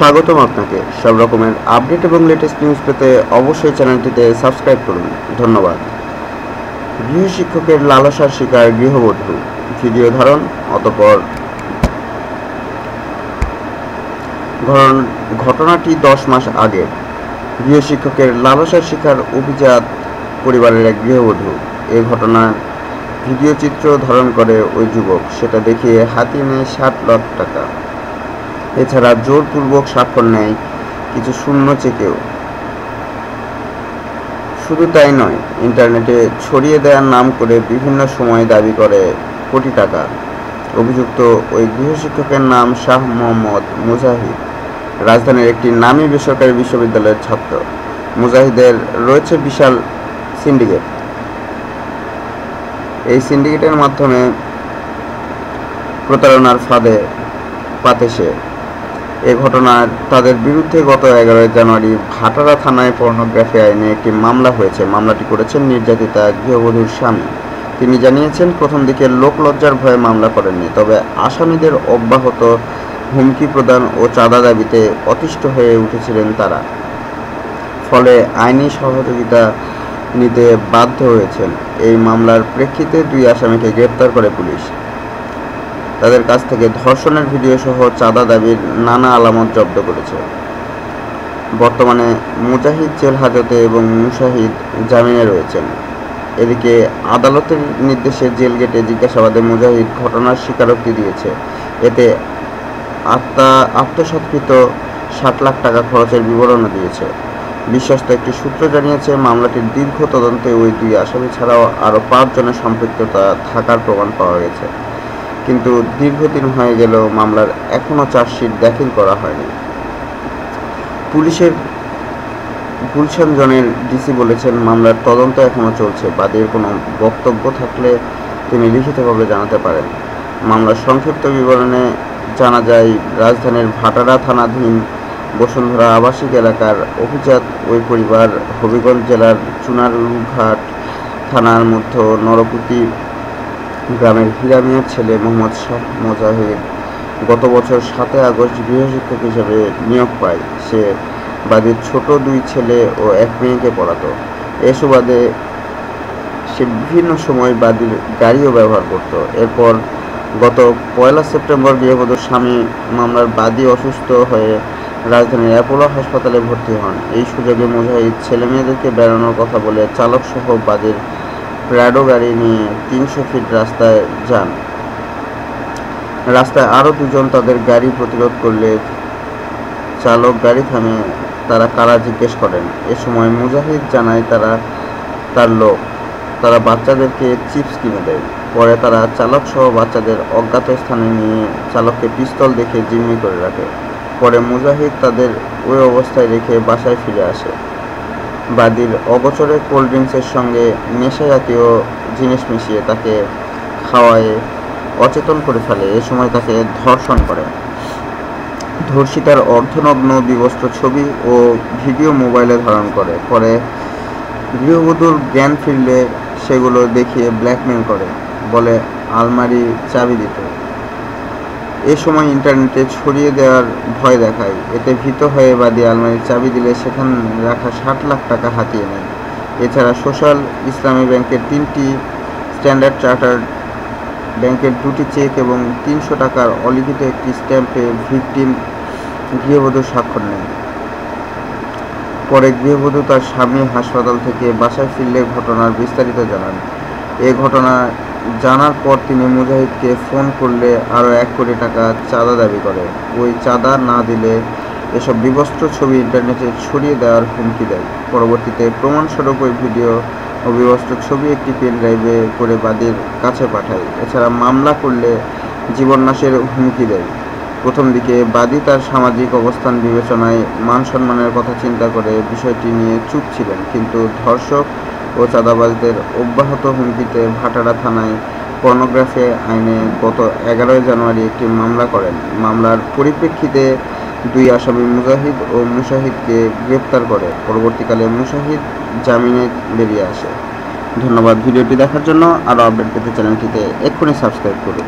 স্বাগতম আপনাকে। সব রকমের আপডেট এবং লেটেস্ট নিউজ পেতে অবশ্যই চ্যানেলটিতে সাবস্ক্রাইব করুন। ধন্যবাদ। গৃহশিক্ষকের লালসার শিকার গৃহবধূ, ভিডিও ধারণ। অতঃপর ঘটনাটি 10 মাস আগের। গৃহশিক্ষকের লালসার শিকার অভিজাত পরিবারের এক গৃহবধূ। এ ঘটনার ভিডিও চিত্র ধারণ করে ওই যুবক, সেটা দেখিয়ে হাতিয়ে নেয় 60 লাখ টাকা। এছাড়া জোরপূর্বক স্বাক্ষর নেয় কিছু শূন্য চেকেও। শুধু তাই নয়, ইন্টারনেটে ছড়িয়ে দেওয়ার নাম করে বিভিন্ন সময় দাবি করে কোটি টাকা। অভিযুক্ত ওই গৃহশিক্ষকের নাম শাহ মোহাম্মদ মুজাহিদ, রাজধানীর একটি নামী বেসরকারি বিশ্ববিদ্যালয়ের ছাত্র। মুজাহিদের রয়েছে বিশাল সিন্ডিকেট। এই সিন্ডিকেটের মাধ্যমে প্রতারণার ফাঁদে পাতে সে। এ ঘটনার তাদের বিরুদ্ধে গত 11 জানুয়ারি ভাটারা থানায় পর্নোগ্রাফি আইনে একটি মামলা হয়েছে। মামলাটি করেছেন নির্যাতিতা গৃহবধূর স্বামী। তিনি জানিয়েছেন, প্রথম দিকে লোকলজ্জার ভয়ে মামলা করেননি, তবে আসামিদের অব্যাহত হুমকি প্রদান ও চাঁদা দাবিতে অতিষ্ঠ হয়ে উঠেছিলেন তারা। ফলে আইনি সহযোগিতা নিতে বাধ্য হয়েছেন। এই মামলার প্রেক্ষিতে 2 আসামিকে গ্রেপ্তার করে পুলিশ। তাদের কাছ থেকে ধর্ষণের ভিডিও সহ চাঁদা দাবির নানা আলামত জব্দ করেছে। বর্তমানে মুজাহিদ জেল হাজতে এবং মুশাহিদ জামিনে রয়েছেন। এদিকে আদালতের নির্দেশে জেল গেটে জিজ্ঞাসাবাদে মুজাহিদ ঘটনার স্বীকারোক্তি দিয়েছে। এতে আত্মসাৎকৃত 60 লাখ টাকা খরচের বিবরণও দিয়েছে। বিশ্বস্ত একটি সূত্র জানিয়েছে, মামলাটির দীর্ঘ তদন্তে ওই 2 আসামি ছাড়াও আরও 5 জনের সম্পৃক্ততা থাকার প্রমাণ পাওয়া গেছে। কিন্তু দীর্ঘদিন হয়ে গেলেও মামলার এখনও চার্জশিট দাখিল করা হয়নি। পুলিশের গুলশান জোনের ডিসি বলেছেন, মামলার তদন্ত এখনও চলছে। বাদীর কোনো বক্তব্য থাকলে তিনি লিখিতভাবে জানাতে পারেন। মামলার সংক্ষিপ্ত বিবরণে জানা যায়, রাজধানীর ভাটারা থানাধীন বসুন্ধরা আবাসিক এলাকার অভিজাত ওই পরিবার হবিগঞ্জ জেলার চুনারুঘাট থানার মধ্য নরপুতি গ্রামের হিরামিয়ার ছেলে মোহাম্মদ শাহ মুজাহিদ গত বছর 7 আগস্ট গৃহশিক্ষক হিসেবে নিয়োগ পায়। সে বাদীর ছোট 2 ছেলে ও 1 মেয়েকে পড়াতো। এ সুবাদে সে বিভিন্ন সময় বাদীর গাড়িও ব্যবহার করত। এরপর গত 1 সেপ্টেম্বর গৃহবধূর স্বামী মামলার বাদী অসুস্থ হয়ে রাজধানীর অ্যাপোলো হাসপাতালে ভর্তি হন। এই সুযোগে মুজাহিদ ছেলে মেয়েদেরকে বেড়ানোর কথা বলে চালকসহ বাদীর প্রাডো গাড়ি নিয়ে 300 ফিট রাস্তায় যান। রাস্তায় আরও 2 জন তাদের গাড়ি প্রতিরোধ করলে চালক গাড়ি থামে তারা কারা জিজ্ঞেস করেন। এ সময় মুজাহিদ জানায় তার লোক। তারা বাচ্চাদেরকে চিপস কিনে দেয়। পরে তারা চালকসহ বাচ্চাদের অজ্ঞাত স্থানে নিয়ে চালককে পিস্তল দেখে জিম্মি করে রাখে। পরে মুজাহিদ তাদের ওই অবস্থায় রেখে বাসায় ফিরে আসে। বাদীর অগোচরে কোল্ড ড্রিঙ্কসের সঙ্গে নেশা জাতীয় জিনিস মিশিয়ে তাকে খাওয়ায় অচেতন করে ফেলে। এ সময় তাকে ধর্ষণ করে। ধর্ষিতার অর্ধনগ্ন বিবস্ত্র ছবি ও ভিডিও মোবাইলে ধারণ করে। পরে গৃহবধূর জ্ঞান ফিরলে সেগুলো দেখিয়ে ব্ল্যাকমেল করে, বলে আলমারি চাবি দিতে। এ সময় ইন্টারনেটে ছড়িয়ে দেওয়ার ভয় দেখায়। এতে ভীত হয়ে বাদী আলমারির চাবি দিলে সেখানে রাখা 60 লাখ টাকা হাতিয়ে নেয়। এছাড়া সোশ্যাল ইসলামী ব্যাংকের 3টি, স্ট্যান্ডার্ড চার্টার্ড ব্যাংকের 2টি চেক এবং 300 টাকার অলিখিত একটি স্ট্যাম্পে ভিকটিম গৃহবধূ স্বাক্ষর নেয়। পরে গৃহবধূ তার স্বামী হাসপাতাল থেকে বাসায় ফিরলে ঘটনার বিস্তারিত জানান। এ ঘটনা জানার পর তিনি মুজাহিদকে ফোন করলে আরও 1 কোটি টাকা চাঁদা দাবি করে। ওই চাঁদা না দিলে এসব বিবস্ত্র ছবি ইন্টারনেটে ছড়িয়ে দেওয়ার হুমকি দেয়। পরবর্তীতে প্রমাণস্বরূপ ওই ভিডিও ও বিবস্ত্র ছবি একটি পেন ড্রাইভে করে বাদীর কাছে পাঠায়। এছাড়া মামলা করলে জীবননাশের হুমকি দেয়। প্রথম দিকে বাদী তার সামাজিক অবস্থান বিবেচনায় মান সম্মানের কথা চিন্তা করে বিষয়টি নিয়ে চুপ ছিলেন, কিন্তু ধর্ষক ও চাঁদাবাজদের অব্যাহত হুমকিতে ভাটারা থানায় পর্নোগ্রাফি আইনে গত 11 জানুয়ারি একটি মামলা করেন। মামলার পরিপ্রেক্ষিতে 2 আসামি মুজাহিদ ও মুশাহিদকে গ্রেপ্তার করে। পরবর্তীকালে মুশাহিদ জামিনে বেরিয়ে আসে। ধন্যবাদ ভিডিওটি দেখার জন্য। আরও আপডেট পেতে চ্যানেলটিতে এক্ষুনি সাবস্ক্রাইব করুন।